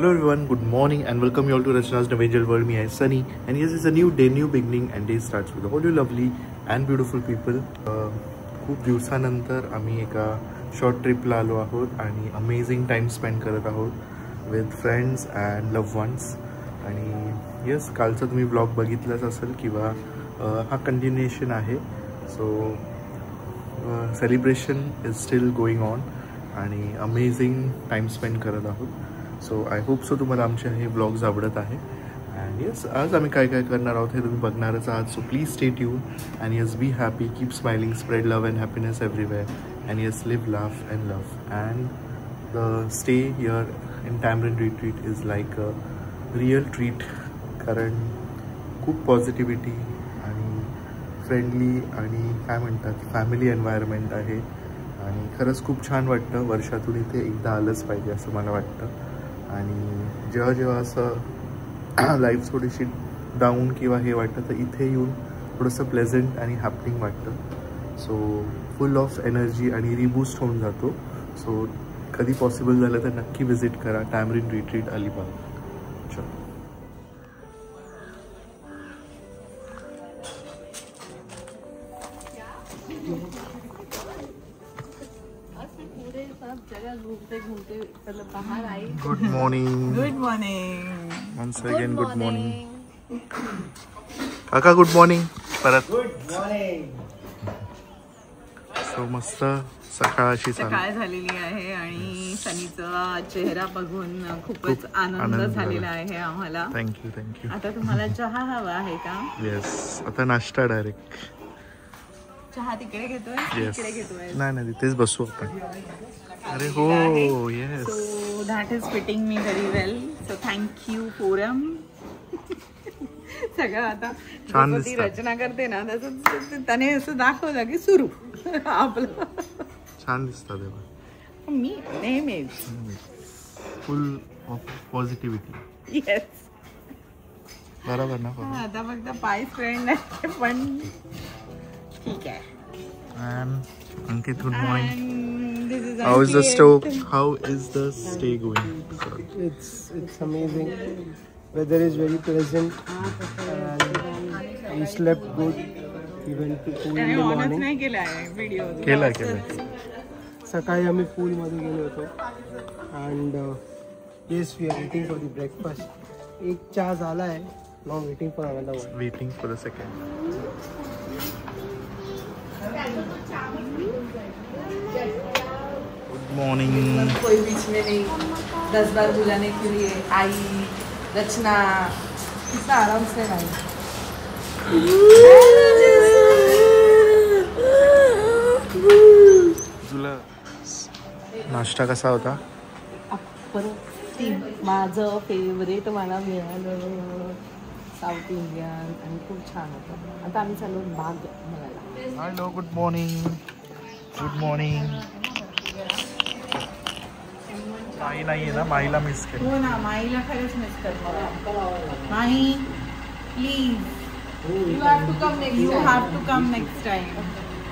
Hello everyone, good morning and welcome you all to Rachna's Angel World. Me, I am Sunny, and yes, it's a new day, new beginning, and day starts with all you lovely and beautiful people. खूप दिवसानंतर आम्ही एका short ट्रिपला आलो आहोत आणि amazing time spend करत आहोत with friends and love ones. आणि येस, कालचा तुम्ही ब्लॉग बघितलाच असेल किंवा हा कंटिन्युएशन आहे. So celebration is still going on आणि अमेझिंग टाइम स्पेंड करत आहोत. सो आय होप सो तुम्हाला आमचे हे ब्लॉग्स आवडत आहे. अँड येस, आज आम्ही काय काय करणार आहोत हे तुम्ही बघणारच आहात. So please stay tune and yes, be happy, keep smiling, spread love and happiness everywhere. And yes, live, laugh and love. And the stay here in Tamarind Retreat is like a real treat, कारण खूप positivity आणि friendly आणि काय म्हणतात family environment आहे. आणि खरंच खूप छान वाटतं. वर्षातून इथे एकदा आलंच पाहिजे असं मला वाटतं. आणि जेव्हा जेव्हा असं लाईफ थोडीशी डाऊन किंवा हे वाटतं तर इथे येऊन थोडंसं प्लेझंट आणि हॅपनिंग वाटतं. सो फुल ऑफ एनर्जी आणि रिबूस्ट होऊन जातो. सो कधी पॉसिबल झालं तर नक्की विजिट करा टॅमरिन रिट्रीट अलिबाग. चलो. Good morning. Good morning. Once again good morning. काका गुड मॉर्निंग परत. सो मस्त सकाळची सकाळ झालेली आहे आणि सनीचा चेहरा बघून खूपच आनंद झालेला आहे आम्हाला. Thank you thank you. आता तुम्हाला चहा हवा आहे का? येस, आता नाश्ता डायरेक्ट. चहा तिकडे घेतोय, इकडे घेतोय? नाही, तिथेच बसू आपण. अरे हो, yes. So that is fitting me very well. So thank you forum. सगळं आता छान ती रचना करते ना तसं त्याने असं दाखवलं की सुरू आपलं. छान दिसतात तेव्हा. मी नेहमीच फुल ऑफ पॉझिटिव्हिटी. येस, बरोबर ना. आता फक्त पाय फ्रेंड आहे पण ठीक आहे. And Ankit, good morning. And this is How is the Ankit. How is the stay going? It's amazing. Weather is very pleasant. And we slept good. We went to pool in त्याने the ऑनच morning. नाही केला आहे video. केला. सकाळी आम्ही पूल मध्ये गेलो होतो. And yes, we are waiting for the breakfast. एक चहा झाला आहे. Now waiting for another one. Waiting for the second. Good morning. कोई बीच में नहीं, 10 बार बुलाने के लिए आई रचना कितना आराम से आई. तुला नाश्ता कसा होता? माझं फेवरेट मला मिळालं साऊथ इंडियन आणि खूप छान होतं. आता आम्ही चालू बाग बघायला. Hello, good morning. Good morning. माई नाही आहे ना, माईला मिस केलं. हो ना, माईला खरंच मिस करतो. माई please you have to come next time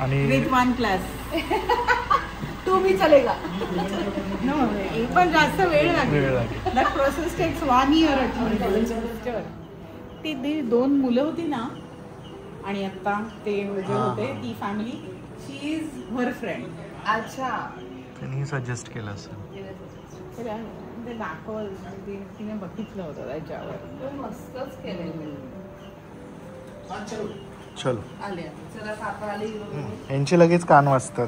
आणि विथ वन क्लास. तू भी चलेगा. नो, पण जास्त वेळ लागेल. That process takes 1 year. ती 2 मुलं होती ना आणि आता ते जे होते ती family, she is her friend. अच्छा, त्यांनी सजेस्ट केलं असेल. ते दाखवलं, तिने बघितलं होतं त्याच्यावर. मस्तच केलेलं. चलो. आले चला, काका आले. यांचे लगेच कान वाजतात.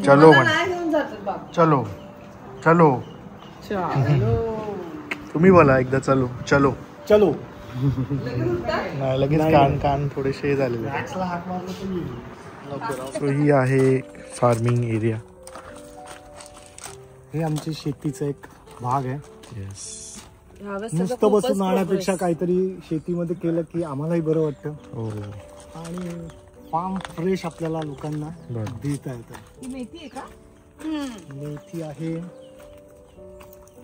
चलो म्हण. नाही घेऊन जातात बाबा. चलो चलो. तुम्ही बोला एकदा. चलो चलो चलो. नाही, लगेच कान थोडेसे झालेले. सो ही आहे फार्मिंग एरिया. हे आमच्या शेतीचा एक भाग आहे. येस. नुसतं बसून राहण्यापेक्षा काहीतरी शेतीमध्ये केलं की आम्हालाही बरं वाटतं. हो. आणि फार्म फ्रेश आपल्याला लोकांना देता येतं. ही मेथी आहे का? मेथी आहे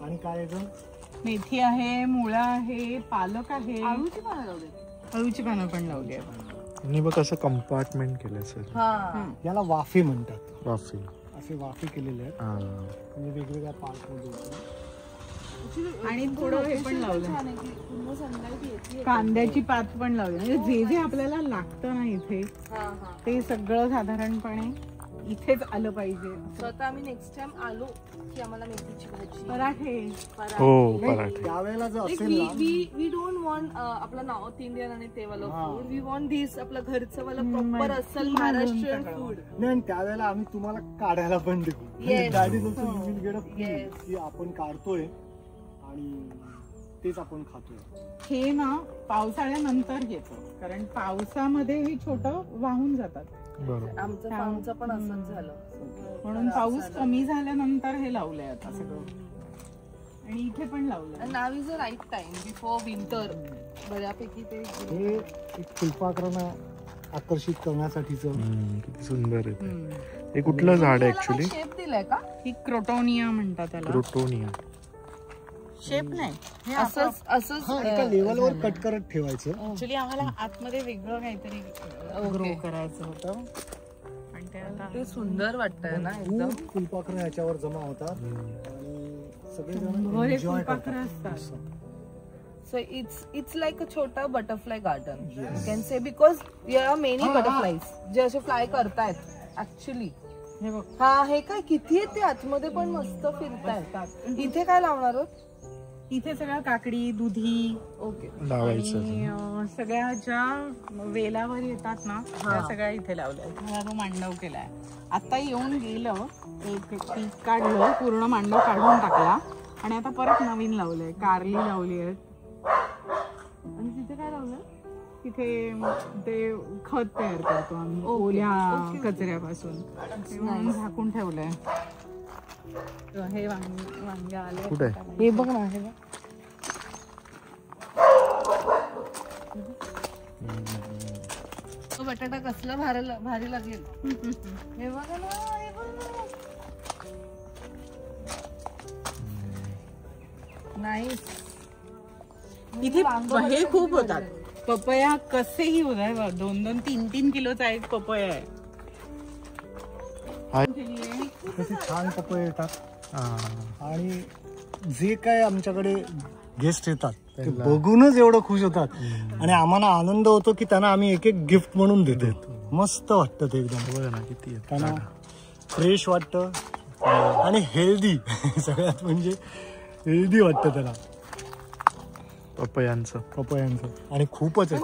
आणि काय आहे? मेथी आहे, मुळा आहे, पालक आहे, अळूची पानं पण लावली आहे. आणि बघ असं कंपार्टमेंट केलं सर. याला वाफे म्हणतात. वाफे. असे वाफे केलेले आहेत. म्हणजे वेगवेगळ्या पार्टमध्ये. आणि थोडं हे पण लावलं, कांद्याची पात पण लावली. म्हणजे जे जे आपल्याला लागतं ना इथे ते सगळं साधारणपणे इथेच आलं पाहिजे. स्वतः आम्ही नेक्स्ट टाइम आलो की आम्हाला मेथीची भाजी, पराठे. हो पराठे. त्यावेळेला जर असेल ना, वी डोंट वॉन्ट आपलं नॉर्थ इंडियन आणि ते वाला फूड. वी वॉन्ट दिस आपलं घरचं वाला प्रॉपर असल महाराष्ट्रीयन फूड. नाही त्यावेळेला आम्ही तुम्हाला काढायला पण देऊ. की आपण काढतोय आणि तेच आपण खातोय. हे ना पावसाळ्यानंतर येतं, कारण पावसामध्ये हे छोटं वाहून जातात. आमचं पण असंच झालं, म्हणून पाऊस कमी झाल्यानंतर हे लावलंय आता सगळं. आणि इथे पण लावलंय. Now is a right time before winter. बऱ्यापैकी ते हे एक फुलपाखरांना आकर्षित करण्यासाठीच. किती सुंदर आहे. हे कुठलं झाड आहे ऍक्च्युली? शेप दिलाय का? ही क्रोटोनिया म्हणतात त्याला. क्रोटोनिया. शेप नाही, हे असंच एका लेवलवर कट करत ठेवायचं. ऍक्च्युली आम्हाला आतमध्ये वेगळं काहीतरी ग्रो करायचं होतं. पण ते आता ते सुंदर वाटतंय ना एकदम. फुलपाखरं ह्याच्यावर जमा होतात आणि सगळेजण बरे एन्जॉय फुलपाखरं करतात. असतात. So it's like a छोटा butterfly garden. You can say because there are many butterflies जे असे फ्लाय करतायत ऍक्च्युली. हे बघ, हा हे काय किती आहेत ते आतमध्ये पण मस्त फिरतायत. इथे काय लावणार आहोत? इथे सगळ्या काकडी, दुधी, ओके, लावायचं. आणि सगळ्या ज्या वेलावर येतात ना त्या सगळ्या इथे लावल्या. हा जो मांडव केलाय, आता येऊन गेलं, एक पीक काढलं, पूर्ण मांडव काढून टाकला आणि आता परत नवीन लावलंय. कारली लावली आहे. आणि तिथे काय लावलं? तिथे ते खत तयार करतो आम्ही ओल्या कचऱ्यापासून, झाकून ठेवलंय. हे वांगे आले. कुठे? हे बघ ना, हे बघ. तो बटाटा कसला भारी लागेल. हे बघा ना, हे बघा. नाईस. इथे हे खूप होतात. पपया कसेही होतात. 2-2, 3-3 किलोचा एक पपया आहे. कसे छान पपई येतात. आणि जे काय आमच्याकडे गेस्ट येतात ते बघूनच एवढं खुश होतात. आणि आम्हाला आनंद होतो की त्यांना आम्ही एक एक गिफ्ट म्हणून देतो. मस्त वाटतं ते एकदम. त्यांना फ्रेश वाटतं आणि हेल्दी. सगळ्यात म्हणजे हेल्दी वाटतं त्याला पपयांचं. आणि खूपच हे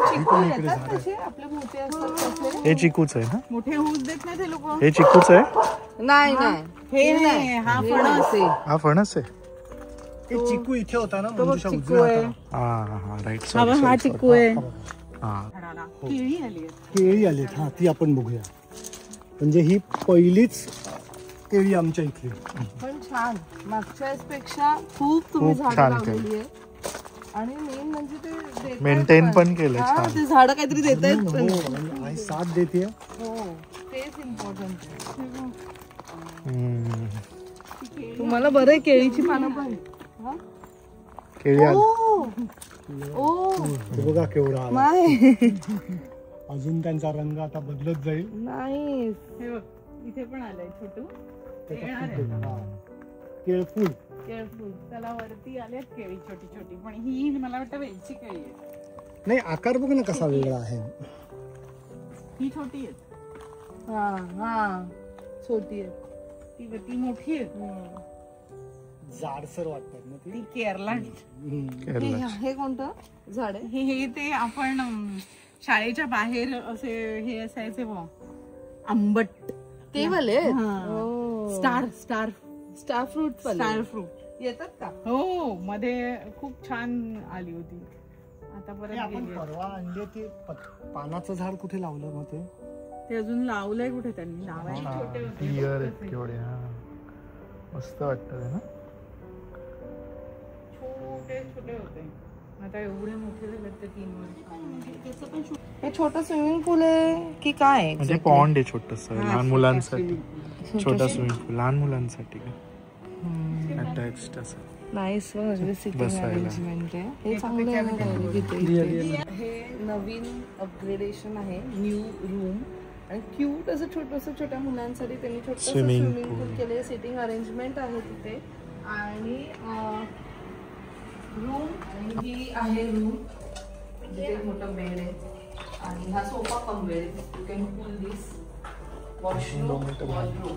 चिकूच आहे ना? मोठे होऊच देत नाही ते लोक. हे चिकूच आहे? नाही हे नाही, हा फणस आहे. हा फणस आहे. ते चिकू इथे होता ना, चिकू आहे. राईट. हा चिकू आहे. केळी आली. हा ती आपण बघूया. म्हणजे ही पहिलीच केळी आमच्या इथली. पण छान, मागच्या पेक्षा खूप तुम्ही झाडं लावलेली आहे. आणि मेन म्हणजे ते मेंटेन पण केलं छान. ते झाडं काहीतरी देत आहेत. आई साथ देते. हो, तेच इम्पॉर्टंट आहे. तुम्हाला बरं आहे केळीची पानं पण. केळी बघा केवढा नाही. अजून त्यांचा रंग आता बदलत जाईल. नाही, हे बघ इथे पण आलंय छोटू केळफूल. त्याला वरती आलेत केळी छोटी छोटी. पण ही मला वाटतं वेलची केळी आहे. नाही, आकार बघ ना कसा वेगळा आहे. ही छोटी आहे. छोटी आहे. ती मोठी आहे. जाडसर वाटतात ना ती केरला. हे कोणतं झाड आहे? हे ते आपण शाळेच्या बाहेर असे हे असायचे बघ, आंबट ते वाले. स्टार फ्रूट येतात का? हो, मध्ये खूप छान आली होती. आता परत आपण परवा आणले ते पानाचं झाड कुठे लावलं मग ते अजून लावलंय कुठे त्यांनी? लावायला छोटे होते. मस्त वाटतं ना. छोटे होते. आता एवढे मोठे झाले ते 3 वर्ष. हे छोटं स्विमिंग पूल आहे की काय? म्हणजे पॉन्ड आहे छोटस लहान मुलांसाठी. छोटा स्विमिंग पूल लहान मुलांसाठी अटॅच्ड असं. नाईस सिटिंग अरेंजमेंट आहे. हे चांगलं आहे. हे नवीन अपग्रेडेशन आहे, न्यू रूम. आणि क्यूट असं छोट्या मुलांसाठी त्यांनी छोटं स्विमिंग पूल केले. सिटिंग अरेंजमेंट आहे तिथे. आणि रूम आणि ही आहे रूम, जिथे एक मोठा बेड आहे आणि हा सोफा कम बेड आहे. You can pull this. Washroom, wardrobe.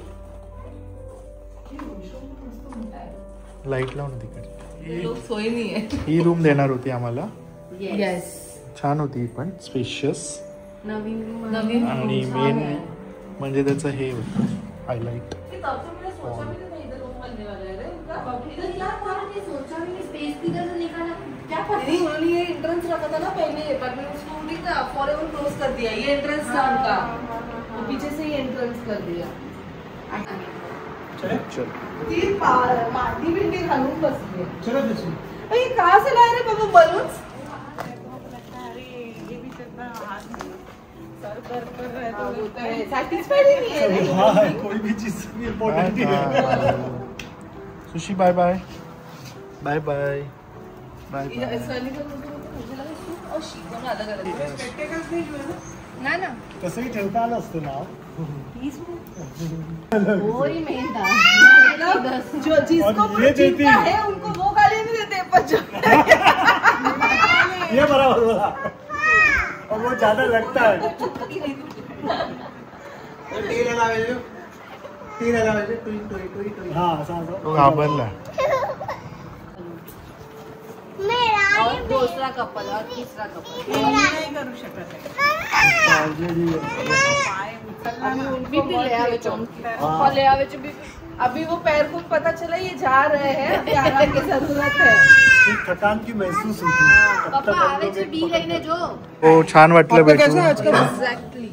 Light लावून तिकडे. सोय नाही आहे. ही रूम देणार होती आम्हाला. येस. छान होती पण स्पेशियस. नवीन आणि मेन म्हणजे त्याचं हे होतं हायलाइट. उन्होंने ये एंट्रेंस रखा था ना पहले, बट मैंने उसको फॉरएवर क्लोज कर दिया. ये एंट्रेंस था उनका, तो पीछे से ही एंट्रेंस कर दिया. ती मांडी बिंडी घालून बसली. ये कहाँ से लाए रे बाबा बलून्स? सैटिस्फाइड ही नहीं है. कोई भी चीज इम्पोर्टेंट नहीं है. सुशी bye bye bye bye bye. ना ना तसंही ठेवता आलं असतं नाव. जो जिसको चिंता है उनको वो गाली नहीं देते, पर जो ये बराबर बोला. और वो ज्यादा लगता है. हाँ तो घाबरला. और दूसरा कपल और तीसरा कपल नहीं करू शकत आहे. अभी वो पैर को पता चला ये जा रहे हैं, अभी आराम की जरूरत है. थकान की महसूस होती. हो छान वाटलं भेटून. एग्जैक्टली.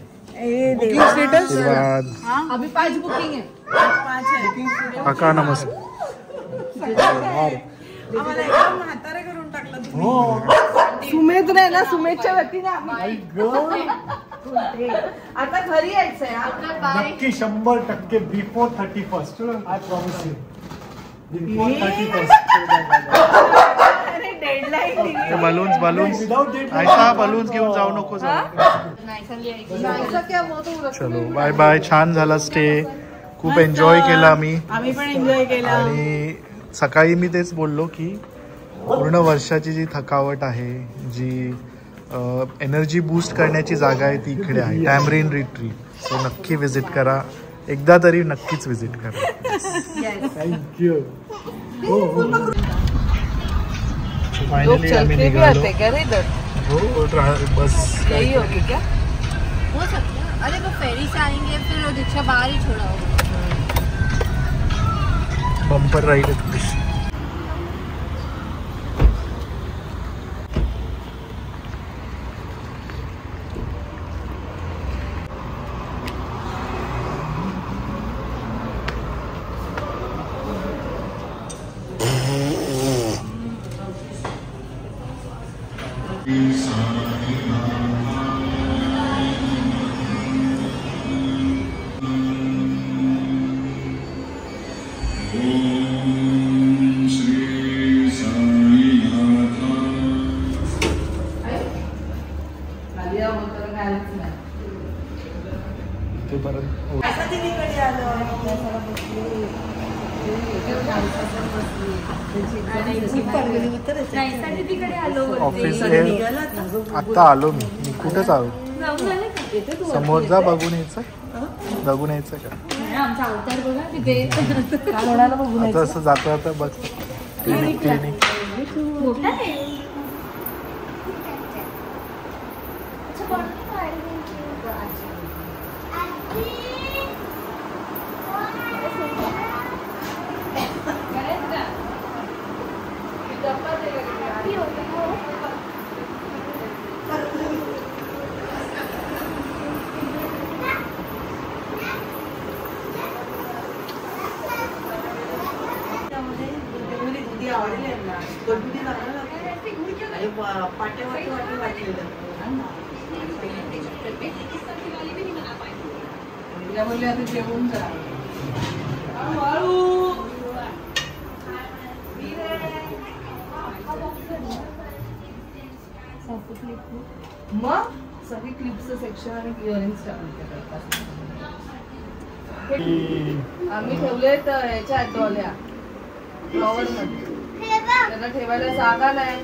बुकिंग स्टेटस धन्यवाद. अभी 5 बुकिंग है. 5 है. काका नमस्कार. आम्हाला एकदम म्हातारे करून टाकलं तुम्ही. हो. सुमेध नाही ना, सुमेधच्या वतीने आम्ही आई गं. आता घरी यायचंय. नक्की 100% before 31st. I promise you. Before 31st. Balloons ऐसा बलून्स घेऊन जाऊ नको. चलो बाय बाय. छान झाला स्टे. खूप एन्जॉय केला आम्ही पण एन्जॉय केला. आणि सकाळी मी तेच बोललो की पूर्ण वर्षाची जी थकावट आहे, जी एनर्जी बूस्ट करण्याची जागा आहे ती इकडे आहे, टॅमरिन रिट्रीट. सो नक्की विजिट करा. एकदा तरी नक्कीच विजिट करा. थँक्यू. फायनली आम्ही निघालो. हो बस यही होगी क्या? हो सकता है. अरे वो फेरी से आएंगे फिर वो रिक्शा बाहर ही छोड़ा होगा. Bumper ride. ऑफिस आता आलो मी कुठेच आलो. समोर जा बघून यायचं. बघून यायचं का आता असं जाता जाता बघ. क्लिनिक जेवून जा. मग सगळी क्लिपचं सेक्शन आणि इयरिंग्स आम्ही ठेवले तर ह्याच्या डॉल्या फ्लॉवर मध्ये. त्यांना ठेवायला जागा नाही.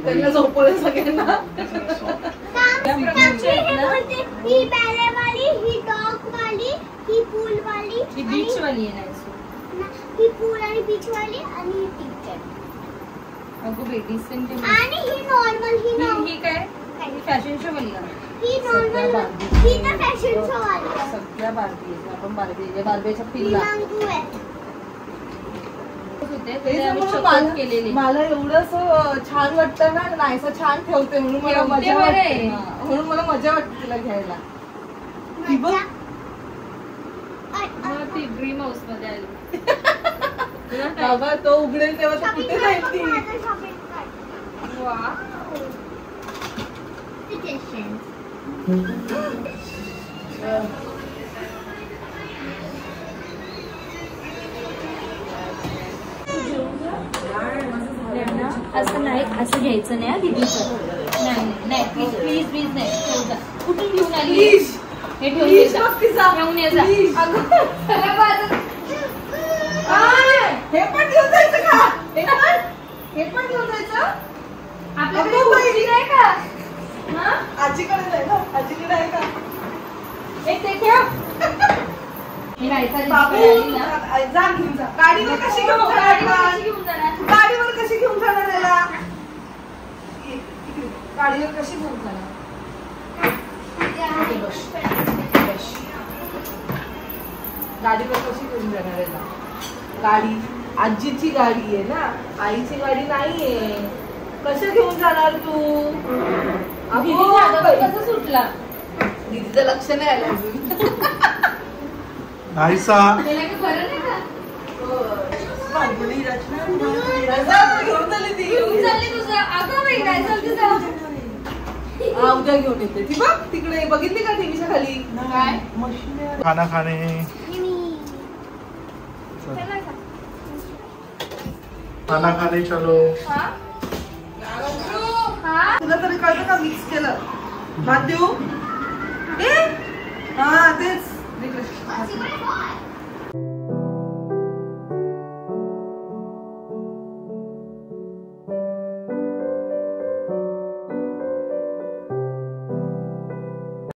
त्यांना झोपवलं सगळ्यांना. ही बॅलेवाली, ही डॉगवाली, ही पूलवाली, ही बीच वाली आहे ना. ही पूल आणि बीच वाली आणि ही टीचर. अगो बेटी आणि ही नॉर्मल, ही काय फॅशन शो वाली. ही नॉर्मल, ही तर फॅशन शो वाली. सगळ्या बार्बी आपण बार्बीच्या पिल्ला. मला एवढंच छान वाटतं ना, नाहीसा छान ठेवते म्हणून मला मजा वाटते. म्हणून मला मजा वाटते तिला घ्यायला. ती ड्रीम हाऊस मध्ये आली. बाबा तो उघडेल तेव्हा तर कुठे जाईल ती. असं नाही, असं घ्यायचं नाही दीदीचं. नाही प्लीज प्लीज प्लीज नाही. कुठून घेऊन आली हे? ठेवून ये जा. हे पण घेऊन जायचं का? हे पण घेऊन जायचं आपल्याकडे नाही का? आजीकडे जाय ना. आजीकडे आहे का? एक ते ठेव. बाबू जा घेऊन जा. गाडीवर कशी घेऊन जाणार? गाडीवर कशी घेऊन जाणार याला? गाडीवर कशी घेऊन जाणार? गाडीवर कशी घेऊन जाणार याला? गाडी आजीची गाडी आहे ना, आईची गाडी नाहीये. कसं घेऊन जाणार तू? कसं सुटला? दीदीचं लक्ष नाही आलं अजून. नाहीसा उद्या घेऊन येते ती. बघ तिकडे बघितली का टीव्हीच्या खाली काय खाना खाणे. खाना खाने चलो. तुला तरी कळतं का मिक्स केलं भात देऊ?